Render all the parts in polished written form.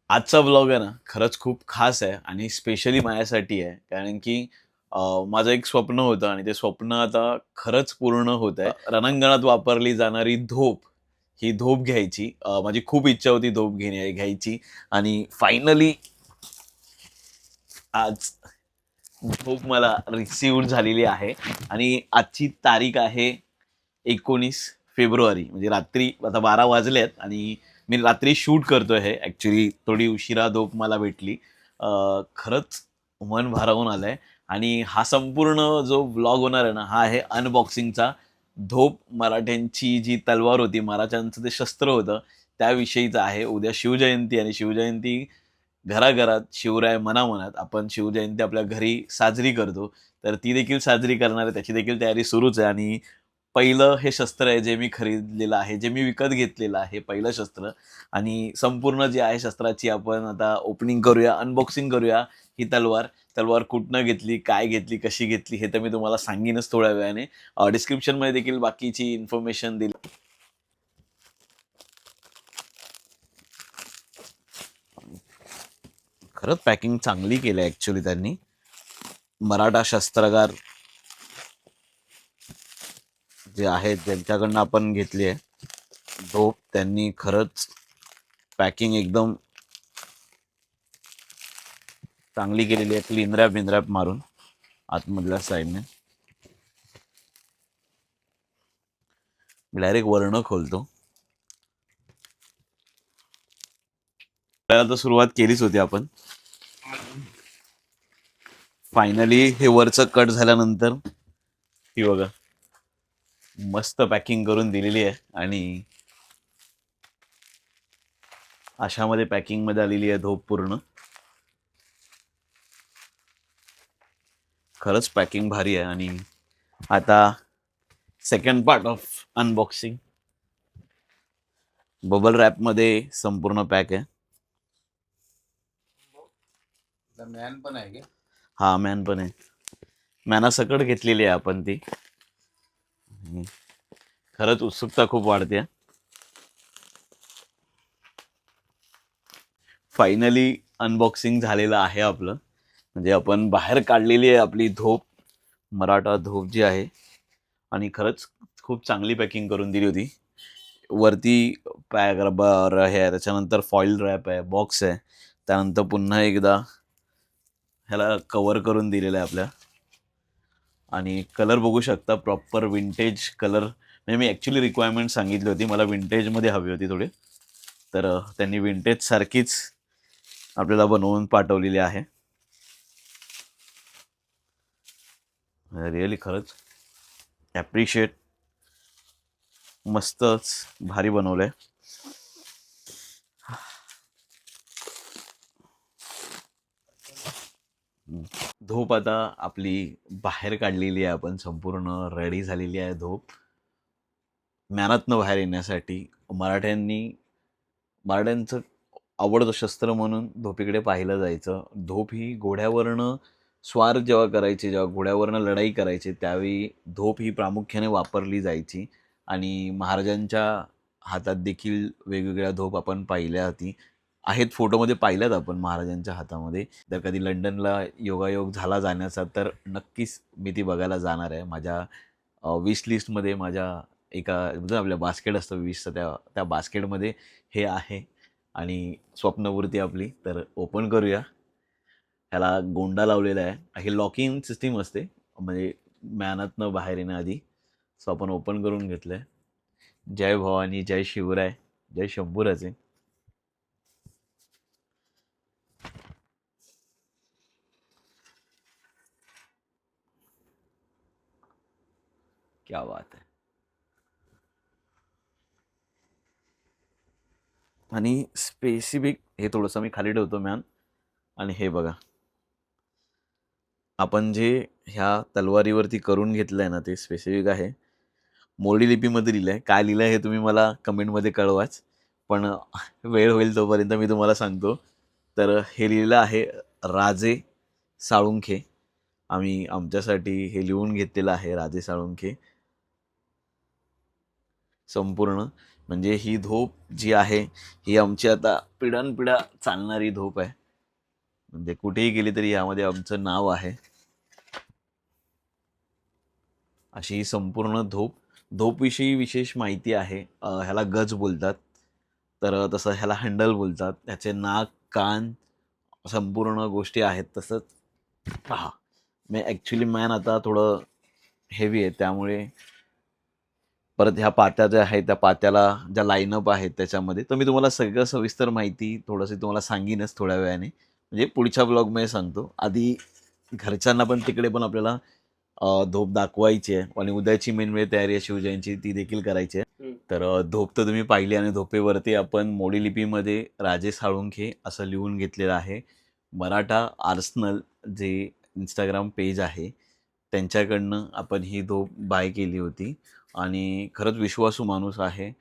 आजचा ब्लॉग आहे ना, खरंच खूप खास आहे आणि स्पेशली माझ्यासाठी आहे. कारण की माझं एक स्वप्न होतं आणि ते स्वप्न आता खरंच पूर्ण होत आहे. रणांगणात वापरली जाणारी धोप, ही धोप घ्यायची. माझी खूप इच्छा होती धोप घ्यायची आणि फायनली आज धोप मला रिसीव्ह झालेली आहे आणि आजची तारीख आहे 19 फेब्रुवारी. म्हणजे रात्री आता 12 वाजलेत आणि मी रात्री शूट करतोय हे. ॲक्चुअली थोडी उशिरा झोप मला भेटली. खरंच मन भारावून आलंय आणि हा संपूर्ण जो व्लॉग होणार आहे ना, हा आहे अनबॉक्सिंगचा. धोप मराठ्यांची जी तलवार होती, महाराजांचं ते शस्त्र होतं, त्याविषयीचा आहे. उद्या शिवजयंती आणि शिवजयंती घराघरात, शिवराय मनामनात. आपण शिवजयंती आपल्या घरी साजरी करतो. तर ती देखील साजरी करणार आहे. त्याची देखील तयारी सुरूच आहे आणि पहिलं हे शस्त्र आहे जे मी खरीदलेलं आहे, जे मी विकत घेतलेलं आहे पहिलं शस्त्र आणि संपूर्ण जे आहे शस्त्राची आपण आता ओपनिंग करूया, अनबॉक्सिंग करूया. ही तलवार, तलवार कुठनं घेतली, काय घेतली, कशी घेतली हे तर मी तुम्हाला सांगीनच थोड्या वेळाने. डिस्क्रिप्शनमध्ये देखील बाकीची इन्फॉर्मेशन दिली. खरंच पॅकिंग चांगली केली आहे ॲक्चुअली त्यांनी. मराठा शस्त्रागार जे आहेत ज्यांच्याकडनं आपण घेतली आहे झोप, त्यांनी खरंच पॅकिंग एकदम चांगली केलेली आहे. क्लीन रॅप बिनरॅप मारून आतमधल्या साईडने. मी डायरेक्ट वर्ण खोलतो. त्याला तर सुरुवात केलीच होती आपण. फायनली हे वरचं कट झाल्यानंतर ही बघा मस्त पॅकिंग करून दिलेली आहे आणि अशामध्ये पॅकिंग मध्ये आलेली आहे धोप पूर्ण. खरंच पॅकिंग भारी आहे आणि आता second part of unboxing. Bubble wrap मध्ये संपूर्ण पॅक आहे. मॅन पण आहे का? हा मॅन पण आहे. मॅना सकट घेतलेली आहे आपण ती. खरंच उत्सुकता खूप वाढते. फायनली अनबॉक्सिंग झालेलं आहे आपलं. म्हणजे आपण बाहेर काढलेली आहे आपली धोप, मराठा धोप जी आहे आणि खरंच खूप चांगली पॅकिंग करून दिली होती. वरती पॅक रबर हे आहे, त्याच्यानंतर फॉईल रॅप आहे, बॉक्स आहे, त्यानंतर पुन्हा एकदा ह्याला कवर करून दिलेलं आहे आपल्या. आणि कलर बघू शकता प्रॉपर विंटेज कलर. म्हणजे मी ॲक्च्युली रिक्वायरमेंट सांगितली होती मला विंटेजमध्ये हवी होती थोडी. तर त्यांनी विंटेज सारखीच आपल्याला बनवून पाठवलेली आहे. रिअली खरंच ॲप्रिशिएट. मस्तच भारी बनवलंय. धूप आता आपली बाहेर काढलेली आहे आपण, संपूर्ण रेडी झालेली आहे धूप मॅनातनं बाहेर येण्यासाठी. मराठ्यांचं आवडतं शस्त्र म्हणून धोपीकडे पाहिलं जायचं. धोप ही घोड्यावरनं स्वार जेव्हा करायचे, जेव्हा घोड्यावरनं लढाई करायची त्यावेळी धोप ही प्रामुख्याने वापरली जायची आणि महाराजांच्या हातात देखील वेगवेगळ्या धोप आपण पाहिल्या होती आहेत. फोटोमध्ये पाहिल्यात आपण महाराजांच्या हातामध्ये. जर कधी लंडनला योगायोग झाला जाण्याचा तर नक्कीच मी ती बघायला जाणार आहे. माझ्या विश लिस्टमध्ये माझ्या एका म्हणजे आपल्या बास्केट असतं विशचं, त्या त्या बास्केटमध्ये हे आहे आणि स्वप्नपूर्ती आपली. तर ओपन करूया. ह्याला गोंडा लावलेला आहे. हे लॉकिंग सिस्टीम असते म्हणजे मॅनातनं बाहेर येण्याआधी. सो आपण ओपन करून घेतलं आहे. जय भवानी, जय शिवराय, जय शंभूराजे. क्या बात आहे. आणि स्पेसिफिक हे थोडंसं मी खाली ठेवतो मॅन. आणि हे बघा आपण जे ह्या तलवारीवरती करून घेतलं आहे ना ते स्पेसिफिक आहे. मोडी लिपीमध्ये लिहिलं आहे. काय लिहिलं आहे हे तुम्ही मला कमेंटमध्ये कळवाच. पण वेळ होईल तोपर्यंत मी तुम्हाला सांगतो. तर हे लिहिलं आहे राजे साळुंखे. आम्ही आमच्यासाठी हे लिहून घेतलेलं आहे राजे साळुंखे संपूर्ण. म्हणजे ही धोप जी आहे ही आमची आता पिढ्यानपिढ्या चालणारी धोप आहे. म्हणजे कुठेही गेली तरी यामध्ये आमचं नाव आहे. अशी ही संपूर्ण धोपविषयी विशेष माहिती आहे. ह्याला गज बोलतात. तर तसं ह्याला हँडल बोलतात. ह्याचे नाक, कान संपूर्ण गोष्टी आहेत. तसंच पहा, मी ॲक्च्युली मॅन आता थोडं हेवी आहे, त्यामुळे परत ह्या पात्या ज्या आहेत त्या पात्याला ज्या लाईनअप आहेत त्याच्यामध्ये, तर मी तुम्हाला सगळं सविस्तर माहिती थोडंसं तुम्हाला सांगीनच थोड्या वेळाने. म्हणजे पुढच्या ब्लॉगमध्ये सांगतो. आधी घरच्यांना पण तिकडे पण आपल्याला धोप दाखवायची आहे आणि उद्याची मेन म्हणजे तयारी आहे शिवजयंतीची, ती देखील करायची आहे. तर धोप तर तुम्ही पाहिली आणि धोपेवरती आपण मोडी लिपीमध्ये राजे साळुंखे असं लिहून घेतलेलं आहे. मराठा आर्सनल जे इंस्टाग्राम पेज आहे त्यांच्याकडनं आपण ही धोप बाय केली होती आणि खरंच विश्वासू माणूस आहे.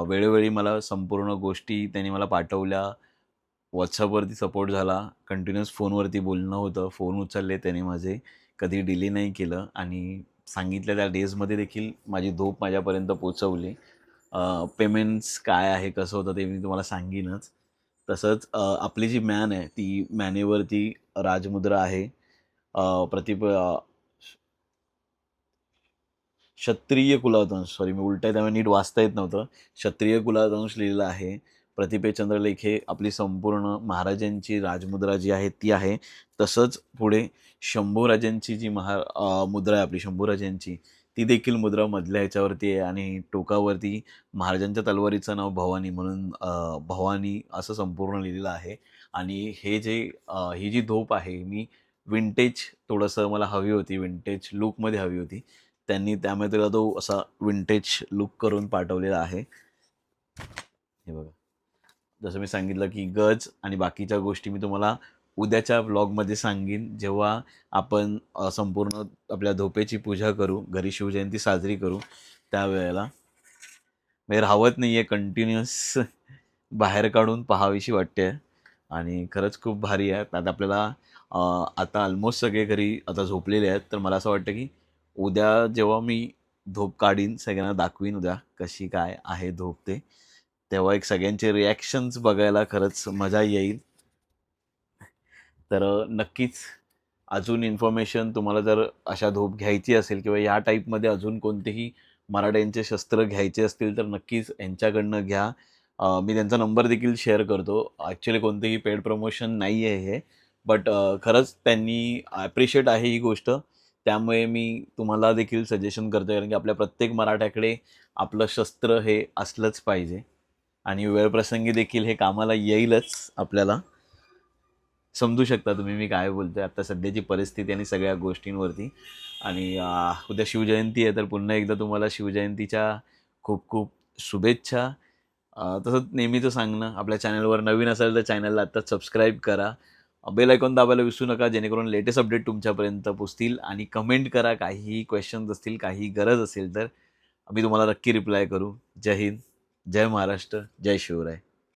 वेळोवेळी मला संपूर्ण गोष्टी त्यांनी मला पाठवल्या. WhatsAppवरती सपोर्ट झाला. कंटिन्युअस फोनवरती बोलणं होतं. फोन उचलले त्याने माझे. कधी डिले नाही केलं आणि सांगितलेल्या डेजमध्ये देखील माझी धोप माझ्यापर्यंत पोहोचवली. पेमेंट्स काय आहे, कसं होतं ते मी तुम्हाला सांगीनच. तसंच आपली जी मॅन आहे ती मॅनेवरती राजमुद्रा आहे. क्षत्रिय कुलावतंश, सॉरी मी उलट आहे त्यामुळे नीट वाचता येत नव्हतं. क्षत्रिय कुलावतंश लिहिलेलं आहे. प्रतिभे चंद्रलेखे आपली संपूर्ण महाराजांची राजमुद्रा जी आहे ती आहे. तसंच पुढे शंभूराजांची जी मुद्रा आहे आपली शंभूराजांची, ती देखील मुद्रा मधल्या ह्याच्यावरती आहे आणि टोकावरती महाराजांच्या तलवारीचं नाव भवानी म्हणून भवानी असं संपूर्ण लिहिलेलं आहे. आणि ही जी धोप आहे मी विंटेज थोडंसं मला हवी होती, विंटेज लुकमध्ये हवी होती. त्यांनी त्यामुळे त्याला तो असा विंटेज लुक करून पाठवलेला आहे. हे बघा, जसं मी सांगितलं की गज आणि बाकीच्या गोष्टी मी तुम्हाला उद्याच्या व्लॉगमध्ये सांगेन, जेव्हा आपण संपूर्ण आपल्या धोपेची पूजा करू, घरी शिवजयंती साजरी करू त्यावेळेला. म्हणजे राहवत नाही आहे, कंटिन्युअस बाहेर काढून पाहावीशी वाटते आणि खरंच खूप भारी आहे. आता आपल्याला आता ऑलमोस्ट सगळे घरी आता झोपलेले आहेत, तर मला असं वाटतं की उद्या जेव्हा मी धूप काढीन, सगळ्यांना दाखवीन उद्या कशी काय आहे धूप ते, तेव्हा एक सगळ्यांचे रिॲक्शन्स बघायला खरंच मजा येईल. तर नक्कीच अजून इन्फॉर्मेशन तुम्हाला जर अशा धूप घ्यायची असेल किंवा या टाईपमध्ये अजून कोणतेही मराठ्यांचे शस्त्र घ्यायचे असतील तर नक्कीच यांच्याकडनं घ्या. मी त्यांचा नंबर देखील शेअर करतो. ॲक्च्युली कोणतेही पेड प्रमोशन नाही आहे हे, बट खरंच त्यांनी ॲप्रिशिएट आहे ही गोष्ट. त्यामुळे मी तुम्हाला देखील सजेशन करतो, कारण की आपल्या प्रत्येक मराठ्याकडे आपलं शस्त्र हे असलंच पाहिजे आणि वेळप्रसंगी देखील हे कामाला येईलच आपल्याला. समजू शकता तुम्ही मी काय बोलतोय आता सध्याची परिस्थिती आणि सगळ्या गोष्टींवरती. आणि उद्या शिवजयंती आहे, तर पुन्हा एकदा तुम्हाला शिवजयंतीच्या खूप खूप शुभेच्छा. तसंच नेहमीचं सांगणं, आपल्या चॅनलवर नवीन असेल तर चॅनलला आत्ताच सबस्क्राईब करा. बेल आयकॉन दाबायला विसरू नका, जेणेकरून लेटेस्ट अपडेट तुमच्यापर्यंत पोचतील. आणि कमेंट करा, काहीही क्वेश्चन्स असतील, काही गरज असेल तर मी तुम्हाला नक्की रिप्लाय करू. जय हिंद, जय महाराष्ट्र, जय शिवराय.